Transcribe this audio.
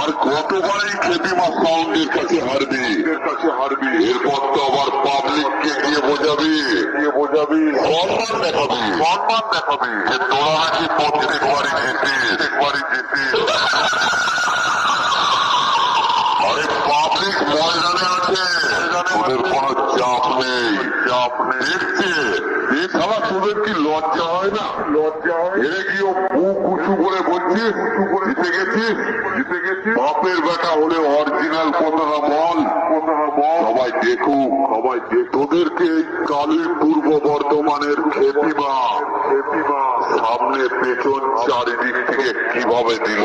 আর কতবারই খেপিমা সাউন্ডের কাছে হারবি এরপর তো আবার পাবলিককে গিয়ে বোঝাবি সম্মান দেখাবি যে তোরা নাকি প্রত্যেকবারই জিতিস আরে পাবলিক ময়দানে আছে তোদের কোনো চাপ নেই দেখছে শালা তোদের কি লজ্জা হয় না এরে গিয়ে বুক উঁচু করে বলছিস জিতে গেছিস বাপের বেটা হলে অরিজিনাল কথাটা বল সবাই দেখুক তোদেরকে এই কালী পূর্ব বর্ধমানের খেপিমা সামনে পেছন চারিদিক থেকে কিভাবে দিল